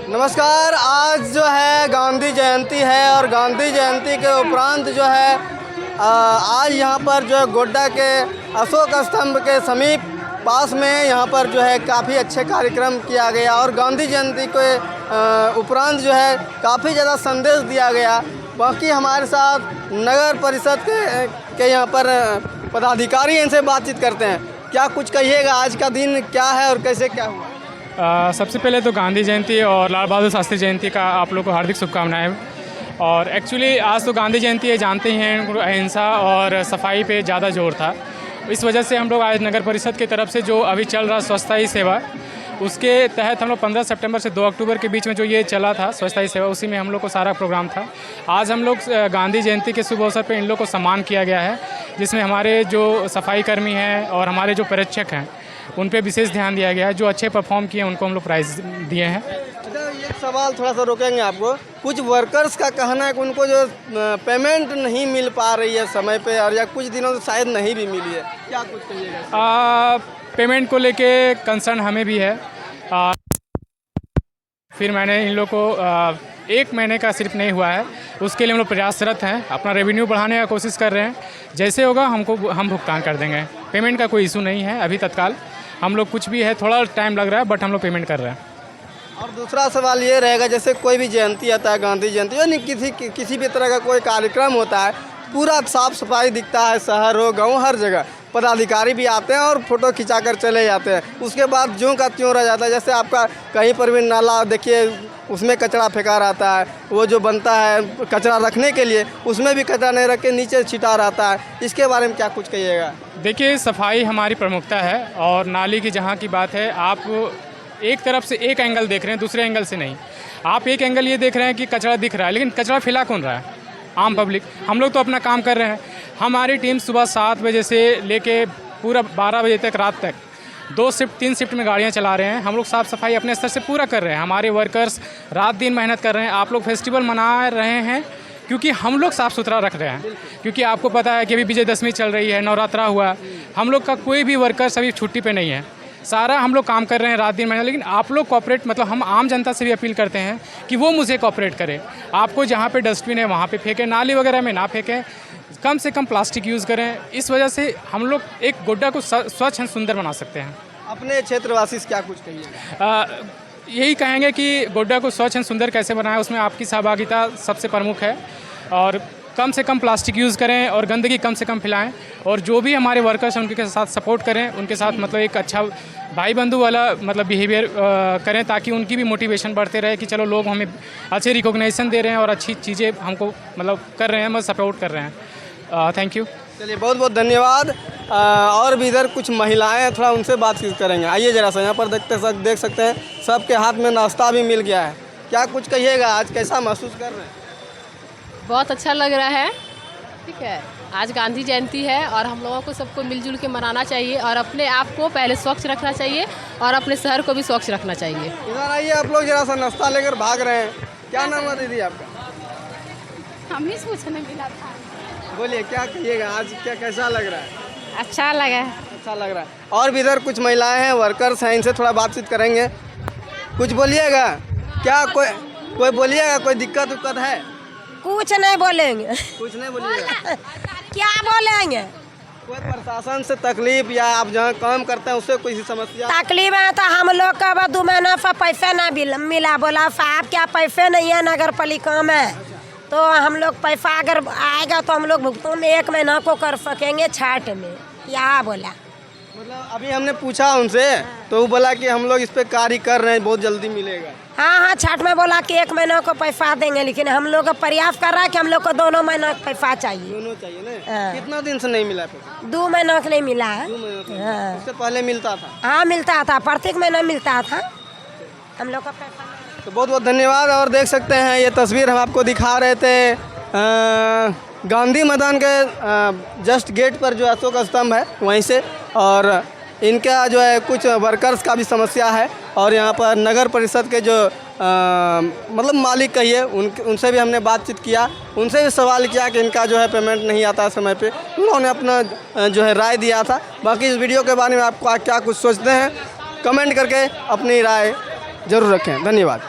नमस्कार। आज जो है गांधी जयंती है और गांधी जयंती के उपरांत जो है आज यहाँ पर जो है गोड्डा के अशोक स्तंभ के समीप पास में यहाँ पर जो है काफ़ी अच्छे कार्यक्रम किया गया और गांधी जयंती के उपरांत जो है काफ़ी ज़्यादा संदेश दिया गया। बाकी हमारे साथ नगर परिषद के यहाँ पर पदाधिकारी इनसे बातचीत करते हैं। क्या कुछ कहिएगा, आज का दिन क्या है और कैसे क्या हुआ? सबसे पहले तो गांधी जयंती और लाल बहादुर शास्त्री जयंती का आप लोग को हार्दिक शुभकामनाएं। और एक्चुअली आज तो गांधी जयंती है, जानते हैं अहिंसा और सफाई पे ज़्यादा जोर था। इस वजह से हम लोग आज नगर परिषद की तरफ से जो अभी चल रहा स्वच्छता ही सेवा, उसके तहत हम लोग 15 सितंबर से 2 अक्टूबर के बीच में जो ये चला था स्वच्छता ही सेवा, उसी में हम लोग को सारा प्रोग्राम था। आज हम लोग गांधी जयंती के शुभ अवसर पर इन लोग को सम्मान किया गया है, जिसमें हमारे जो सफाई कर्मी हैं और हमारे जो पर्यवेक्षक हैं उन पे विशेष ध्यान दिया गया है। जो अच्छे परफॉर्म किए उनको हम लोग प्राइज़ दिए हैं। अच्छा, ये सवाल थोड़ा सा रोकेंगे आपको। कुछ वर्कर्स का कहना है कि उनको जो पेमेंट नहीं मिल पा रही है समय पे, और या कुछ दिनों से शायद नहीं भी मिली है, क्या कुछ कहिएगा? पेमेंट को लेके कंसर्न हमें भी है। फिर मैंने इन लोग को 1 महीने का सिर्फ नहीं हुआ है, उसके लिए हम लोग प्रयासरत हैं, अपना रेवेन्यू बढ़ाने का कोशिश कर रहे हैं। जैसे होगा हम भुगतान कर देंगे। पेमेंट का कोई इशू नहीं है अभी तत्काल। हम लोग कुछ भी है, थोड़ा टाइम लग रहा है, बट हम लोग पेमेंट कर रहे हैं। और दूसरा सवाल ये रहेगा, जैसे कोई भी जयंती आता है, गांधी जयंती यानी किसी भी तरह का कोई कार्यक्रम होता है, पूरा साफ सफाई दिखता है, शहर हो गांव हर जगह पदाधिकारी भी आते हैं और फ़ोटो खिंचा कर चले जाते हैं। उसके बाद ज्यों का त्यों रह जाता है। जैसे आपका कहीं पर भी नाला देखिए, उसमें कचरा फेंका रहता है, वो जो बनता है कचरा रखने के लिए उसमें भी कचरा नहीं रख के नीचे छिटा रहता है। इसके बारे में क्या कुछ कहिएगा? देखिए, सफाई हमारी प्रमुखता है और नाली की जहाँ की बात है, आप एक तरफ से एक एंगल देख रहे हैं, दूसरे एंगल से नहीं। आप एक एंगल ये देख रहे हैं कि कचरा दिख रहा है, लेकिन कचरा फैला कौन रहा है? आम पब्लिक। हम लोग तो अपना काम कर रहे हैं। हमारी टीम सुबह 7 बजे से लेके पूरा 12 बजे तक, रात तक 3 शिफ्ट में गाड़ियां चला रहे हैं। हम लोग साफ़ सफाई अपने स्तर से पूरा कर रहे हैं। हमारे वर्कर्स रात दिन मेहनत कर रहे हैं। आप लोग फेस्टिवल मना रहे हैं क्योंकि हम लोग साफ़ सुथरा रख रहे हैं, क्योंकि आपको पता है कि अभी विजयदशमी चल रही है, नवरात्रा हुआ। हम लोग का कोई भी वर्कर्स अभी छुट्टी पे नहीं है, सारा हम लोग काम कर रहे हैं रात दिन मेहनत। लेकिन आप लोग कॉपरेट, मतलब हम आम जनता से भी अपील करते हैं कि वो मुझे कॉपरेट करे। आपको जहाँ पे डस्टबिन है वहाँ पे फेंकें, नाली वगैरह में ना फेंकें, कम से कम प्लास्टिक यूज़ करें। इस वजह से हम लोग एक गोड्डा को स्वच्छ एंड सुंदर बना सकते हैं। अपने क्षेत्रवासी से क्या कुछ कहिए? यही कहेंगे कि गोड्डा को स्वच्छ एंड सुंदर कैसे बनाएं, उसमें आपकी सहभागिता सबसे प्रमुख है। और कम से कम प्लास्टिक यूज़ करें और गंदगी कम से कम फैलाएं। और जो भी हमारे वर्कर्स हैं उनके साथ सपोर्ट करें, उनके साथ मतलब एक अच्छा भाई बंधु वाला मतलब बिहेवियर करें, ताकि उनकी भी मोटिवेशन बढ़ते रहे कि चलो लोग हमें अच्छे रिकॉग्निशन दे रहे हैं और अच्छी चीज़ें हमको मतलब कर रहे हैं, मतलब सपोर्ट कर रहे हैं। Thank you. चलिए, बहुत बहुत धन्यवाद। और भी इधर कुछ महिलाएं हैं, थोड़ा उनसे बातचीत करेंगे। आइए जरा सा, यहाँ पर देख सकते हैं सबके हाथ में नाश्ता भी मिल गया है। क्या कुछ कहिएगा, आज कैसा महसूस कर रहे हैं? बहुत अच्छा लग रहा है। ठीक है, आज गांधी जयंती है और हम लोगों को सबको मिलजुल के मनाना चाहिए और अपने आप को पहले स्वच्छ रखना चाहिए और अपने शहर को भी स्वच्छ रखना चाहिए। इधर आइए, आप लोग जरा सा नाश्ता लेकर भाग रहे हैं। क्या नाम है दीदी आपका? हम ही पूछने मिला था। बोलिए, क्या कहिएगा, आज क्या कैसा लग रहा है? अच्छा लगा। अच्छा लग रहा है। और भी इधर कुछ महिलाएं हैं, वर्कर्स हैं, इनसे थोड़ा बातचीत करेंगे। कुछ बोलिएगा, क्या कोई बोलिएगा, कोई दिक्कत उक्कत है? कुछ नहीं बोलेंगे। कुछ नहीं बोलिएगा। क्या बोलेंगे? कोई प्रशासन से तकलीफ या आप जहाँ काम करते हैं उससे कोई समस्या? तकलीफ है तो हम लोग का 2 महीना पर पैसा नहीं मिला। बोला साहब क्या पैसे नहीं है नगर पालिका में, तो हम लोग पैसा अगर आएगा तो हम लोग भुगतान 1 महीना को कर सकेंगे छाट में। क्या बोला? मतलब अभी हमने पूछा उनसे तो वो बोला कि हम लोग इस पे कार्य कर रहे हैं, बहुत जल्दी मिलेगा। हाँ, छाट में बोला कि 1 महीना को पैसा देंगे, लेकिन हम लोग का प्रयास कर रहा है कि हम लोग को 2 महीना का पैसा चाहिए। दोनों चाहिए ना? हाँ। कितना दिन से नहीं मिला पैसा? 2 महीना का नहीं मिला है। 2 महीने से? हाँ। उससे पहले मिलता था? हाँ, मिलता था, प्रत्येक महीना मिलता था हम लोग का पैसा। तो बहुत बहुत धन्यवाद। और देख सकते हैं ये तस्वीर हम आपको दिखा रहे थे गांधी मैदान के जस्ट गेट पर जो अशोक स्तंभ है वहीं से। और इनका जो है कुछ वर्कर्स का भी समस्या है और यहाँ पर नगर परिषद के जो मतलब मालिक कहिए उनसे भी हमने बातचीत किया, उनसे भी सवाल किया कि इनका जो है पेमेंट नहीं आता समय पे। उन्होंने अपना जो है राय दिया था। बाकी इस वीडियो के बारे में आप क्या कुछ सोचते हैं, कमेंट करके अपनी राय ज़रूर रखें। धन्यवाद।